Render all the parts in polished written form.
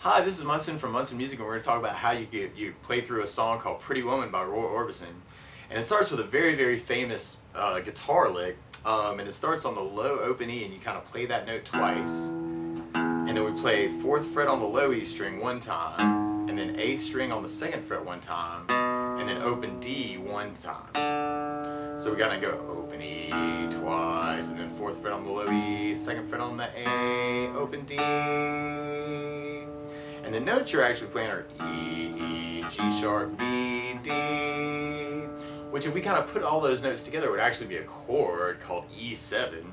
Hi, this is Munson from Munson Music, and we're going to talk about how you play through a song called Pretty Woman by Roy Orbison. And it starts with a very famous guitar lick, and it starts on the low open E, and you kind of play that note twice. And then we play 4th fret on the low E string one time, and then A string on the 2nd fret one time, and then open D one time. So we gotta go open E twice, and then 4th fret on the low E, 2nd fret on the A, open D. And the notes you're actually playing are E, G sharp, B, D, which if we kind of put all those notes together would actually be a chord called E7.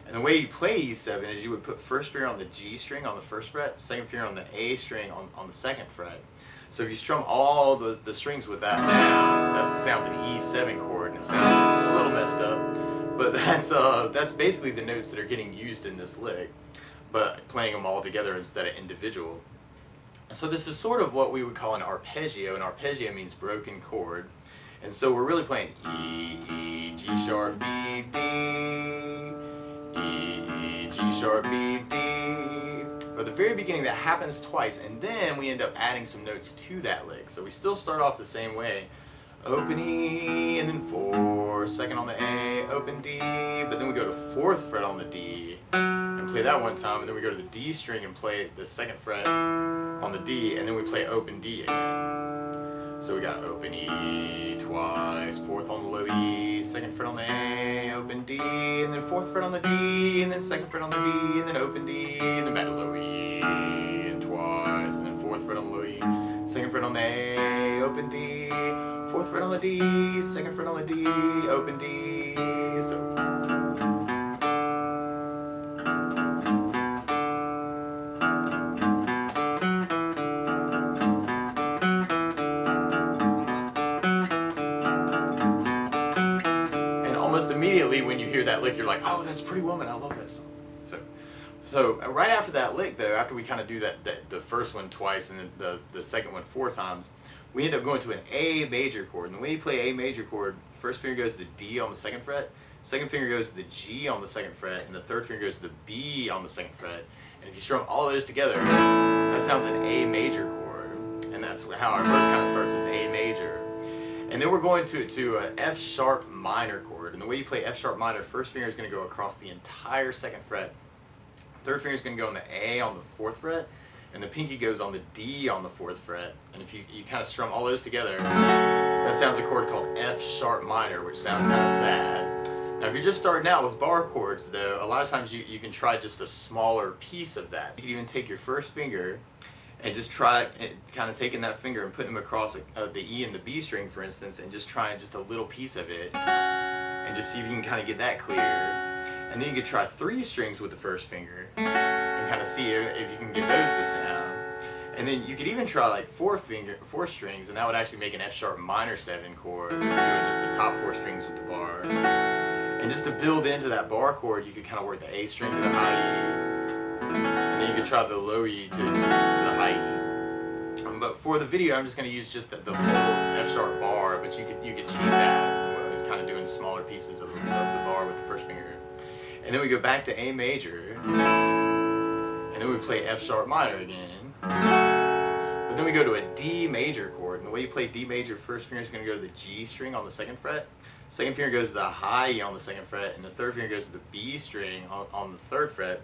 And the way you play E7 is you would put 1st finger on the G string on the 1st fret, 2nd finger on the A string on the 2nd fret. So if you strum all the strings with that down, that sounds an E7 chord, and it sounds a little messed up. But that's basically the notes that are getting used in this lick, but playing them all together instead of individual. So this is sort of what we would call an arpeggio, and arpeggio means broken chord. And so we're really playing E, G sharp, B, D, E, G sharp, B, D. But at the very beginning that happens twice, and then we end up adding some notes to that lick. So we still start off the same way. Open E, and then 4, 2nd on the A, open D, but then we go to 4th fret on the D, and play that one time, and then we go to the D string and play the 2nd fret on the D, and then we play open D again. So we got open E twice, 4th on the low E, 2nd fret on the A, open D, and then 4th fret on the D, and then 2nd fret on the D, and then open D, and then back to low E, and twice, and then 4th fret on the low E, 2nd fret on the A, open D, 4th fret on the D, 2nd fret on the D, open D. So. And almost immediately when you hear that lick, you're like, oh, that's Pretty Woman, I love that song. So right after that lick, though, after we kind of do the first one twice and then the second one 4 times, we end up going to an A major chord. And the way you play A major chord, 1st finger goes to the D on the 2nd fret, 2nd finger goes to the G on the 2nd fret, and the 3rd finger goes to the B on the 2nd fret. And if you strum all those together, that sounds an A major chord. And that's how our verse kind of starts as A major. And then we're going to an F sharp minor chord. And the way you play F sharp minor, 1st finger is going to go across the entire 2nd fret. 3rd finger is going to go on the A on the 4th fret, and the pinky goes on the D on the 4th fret. And if you kind of strum all those together, that sounds a chord called F sharp minor, which sounds kind of sad. Now if you're just starting out with bar chords, though, a lot of times you can try just a smaller piece of that. You can even take your 1st finger and just try kind of taking that finger and putting them across the E and the B string, for instance, and just trying just a little piece of it, and just see if you can kind of get that clear. And then you could try 3 strings with the 1st finger and kind of see if you can get those to sound. And then you could even try like 4 strings, and that would actually make an F sharp minor 7 chord, doing just the top 4 strings with the bar. And just to build into that bar chord, you could kind of work the A string to the high E, and then you could try the low E to the high E. But for the video, I'm just going to use just the full F sharp bar, but you could cheat that, kind of doing smaller pieces of the bar with the 1st finger. And then we go back to A major, and then we play F sharp minor again. But then we go to a D major chord, and the way you play D major, 1st finger is going to go to the G string on the 2nd fret, 2nd finger goes to the high E on the 2nd fret, and the 3rd finger goes to the B string on the 3rd fret.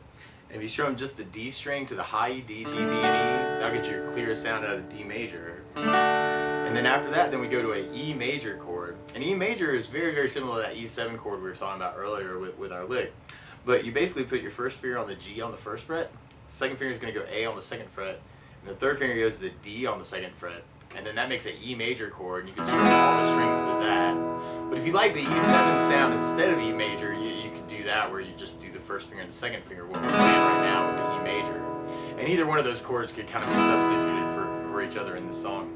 And if you strum just the D string to the high E, D, G, B, and E, that'll get you your clear sound out of the D major. And then after that, then we go to an E major chord. And E major is very similar to that E7 chord we were talking about earlier with our lick. But you basically put your 1st finger on the G on the 1st fret, 2nd finger is going to go A on the 2nd fret, and the 3rd finger goes to the D on the 2nd fret. And then that makes an E major chord, and you can strum all the strings with that. But if you like the E7 sound instead of E major, you could do that where you just do the 1st finger and the 2nd finger, what we're playing right now with the E major. And either one of those chords could kind of be substituted for each other in the song.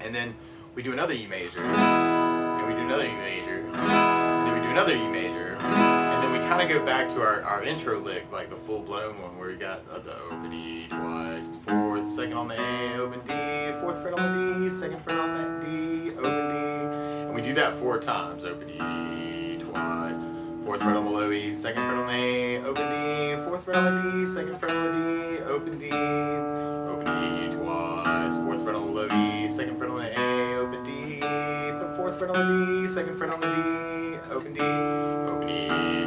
And then we do another E major, and we do another E major, and then we do another E major, and then we kind of go back to our intro lick, like the full-blown one, where we got the open E twice, 4th, 2nd on the A, open D, 4th fret on the D, 2nd fret on that D, open D, and we do that 4 times, open E twice, 4th fret on the low E, 2nd fret on the A, open D, 4th fret on the D, 2nd fret on the D, open D, open E second fret on the A, open D, the fourth fret on the D, second fret on the D, open D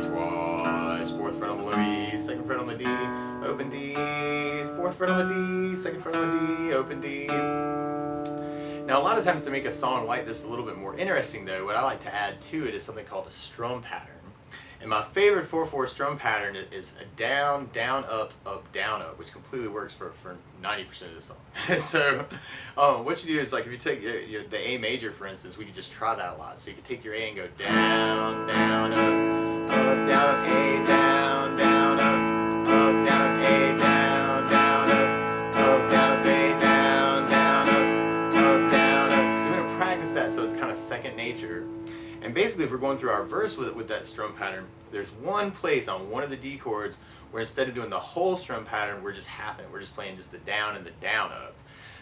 twice, fourth fret on the low E, second fret on the D, open D, fourth fret on the D, second fret on the D, open D. Now a lot of times to make a song like this a little bit more interesting though, what I like to add to it is something called a strum pattern. And my favorite 4/4 strum pattern is a down, down, up, down, up, which completely works for 90% of the song. So what you do is, like, if you take the A major, for instance, we could just try that a lot. So you could take your A and go down, down, up, down, A, down, down, up, down, A, down, down, up, down, A, down, down, up, down, up. So we're going to practice that so it's kind of second nature. And basically, if we're going through our verse with that strum pattern, there's one place on one of the D chords where instead of doing the whole strum pattern, we're just halving it. We're just playing just the down and the down up.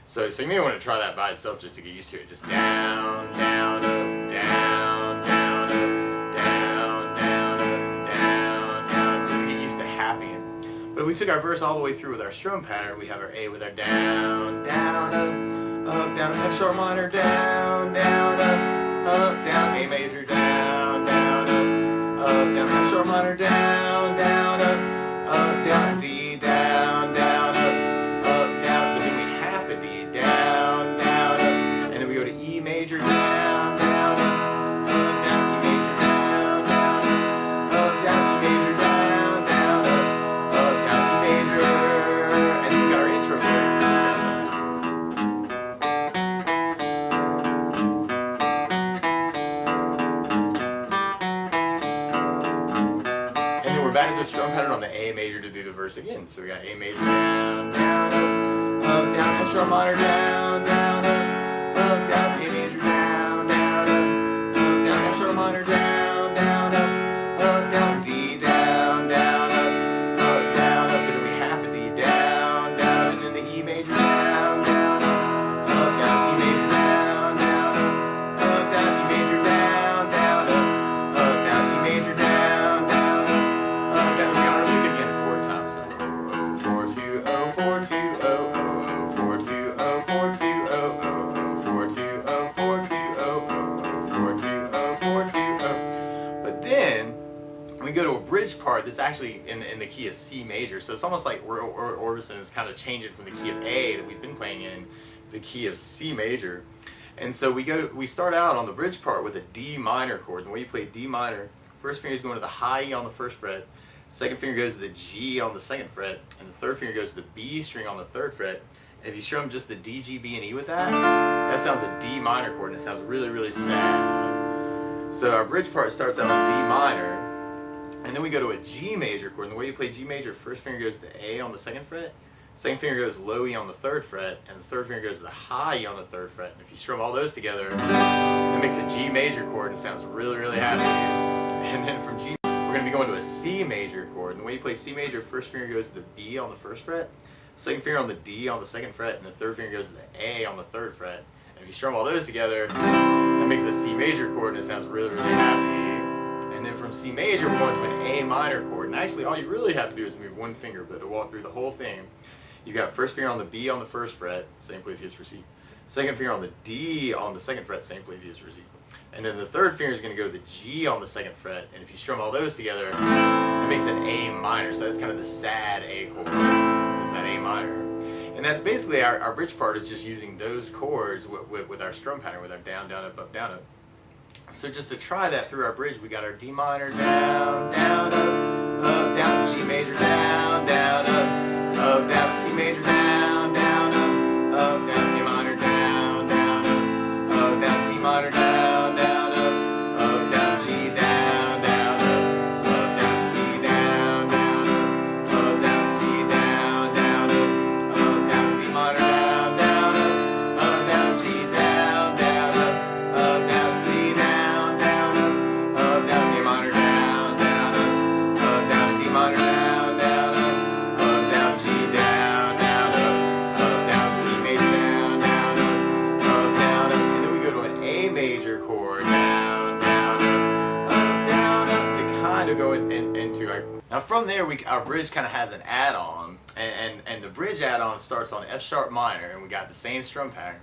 So you may want to try that by itself just to get used to it. Just down, down, up, down, down, up, down, down, up, down, down. Just to get used to halving it. But if we took our verse all the way through with our strum pattern, we have our A with our down, down, up, down, F sharp minor, down, down, up, down, A major, down, down, down, F sharp minor, down, down, down, D, down, down, down, but then we half a D, down, down, and then we go to E major, down, down, down, E major, down, down, down, E major, down, down, down, E major, and then we got our intro there. Back to the strum pattern on the A major to do the verse again. So we got A major, down, down, up, down, F sharp minor, down, down, down, A major, down, down, down, F sharp minor, down, down, down, D, down, down, down, and then we half a D, down, down, and then the E major, down, down, down, E major, down, down, down, E major, down, down, down, E major, down. We go to a bridge part that's actually in the key of C major, so it's almost like Orbison is kind of changing from the key of A that we've been playing in to the key of C major. And so we start out on the bridge part with a D minor chord. And the way you play D minor, first finger is going to the high E on the first fret, second finger goes to the G on the second fret, and the third finger goes to the B string on the third fret. And if you strum just the D, G, B, and E with that, that sounds a D minor chord, and it sounds really, really sad. So our bridge part starts out on D minor, and then we go to a G major chord. And the way you play G major, first finger goes to the A on the second fret, second finger goes low E on the third fret, and the third finger goes to the high E on the third fret. And if you strum all those together, it makes a G major chord and sounds really, really happy. And then from G, we're going to be going to a C major chord. And the way you play C major, first finger goes to the B on the first fret, second finger on the D on the second fret, and the third finger goes to the A on the third fret. And if you strum all those together, that makes a C major chord and it sounds really, really happy. And then from C major, we're going to an A minor chord. And actually, all you really have to do is move one finger, but to walk through the whole thing, you got first finger on the B on the first fret, same place he is for C. Second finger on the D on the second fret, same place he is for C. And then the third finger is going to go to the G on the second fret. And if you strum all those together, it makes an A minor. So that's kind of the sad A chord. It's that A minor. And that's basically our bridge part is just using those chords with our strum pattern, with our down, down, up, down, up. So just to try that through our bridge, we got our D minor, down, down, up, down, G major, down, down, up, down, C major, down, down, up, down, A minor, down, down, down, D minor, down, down, down, G, down, down, down, C, down, down, down, C, down, down, down, D minor, down, down, down, G, down, down, down, C, down, down, down, A minor, down, down, down, D minor, down, down, down, G, down, down, down, C major, down, down, down, and then we go to an A major chord, down, down, down, to kind of go into our. Now from there, our bridge kind of has an add-on, and the bridge add-on starts on F sharp minor, and we got the same strum pattern.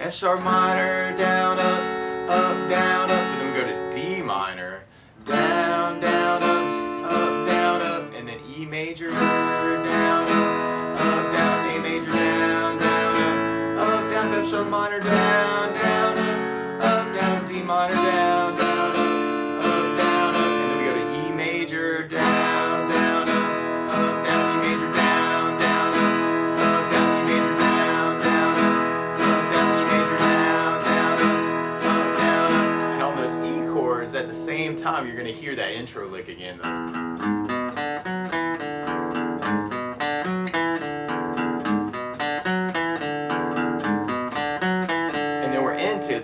F sharp minor, down, up, down, up, and then we go to D minor, down, down, up, and then E major, down, up, down, A major, down, up, down, F sharp minor, down, up, down, D minor, down, up, and then we go to E major, down, down, E major, down, up, down, E major, down, E major, down, and on those E chords at the same time, you're going to hear that intro lick again, though.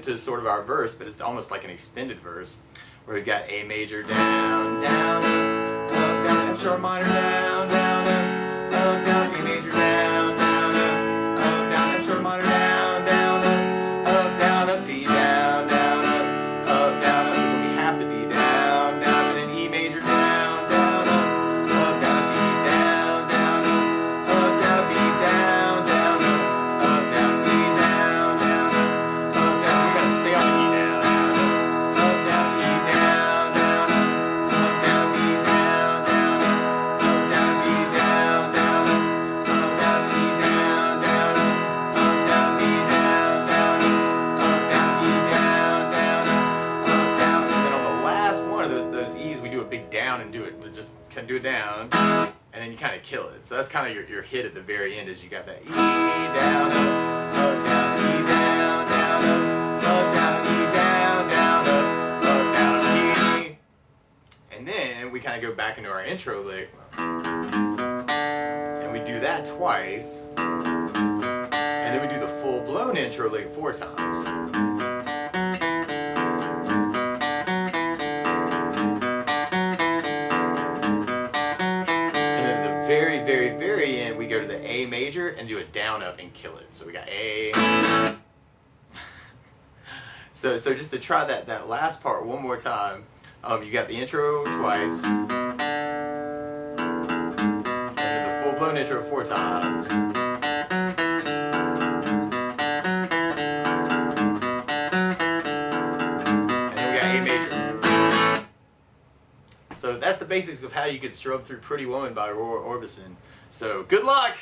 To sort of our verse, but it's almost like an extended verse where we've got A major, down, down, up, down, F sharp minor, down, down, down, A major, down, down, F sharp minor, down, down, up, D, down, down, up, down, and then we have the D, down, down, and then E major, down, down, up, down, B, down, down, B, down, down, B, down, down, stay on the E, down, up, down, E, down, down, up, down, B, down, down, up, down, B, down, down, up, down, E, down, down, up, down, B, down, down, up, down, E, down, down, up, down, and then on the last one of those E's, we do a big down and do it, just kind of do it down, and then you kind of kill it. So that's kind of your hit at the very end, is you got that E, down, up, down, E, down, down, up, down, E, down, down, up, down, E. And then we kind of go back into our intro lick. And we do that twice. And then we do the full-blown intro lick 4 times. And then at the very, very, very end, we go to the A major and do a down, up, and kill it. So we got A. So just to try that last part one more time, you got the intro twice, and then the full-blown intro 4 times. And then we got A major. So that's the basics of how you could strum through Pretty Woman by Roy Orbison. So good luck!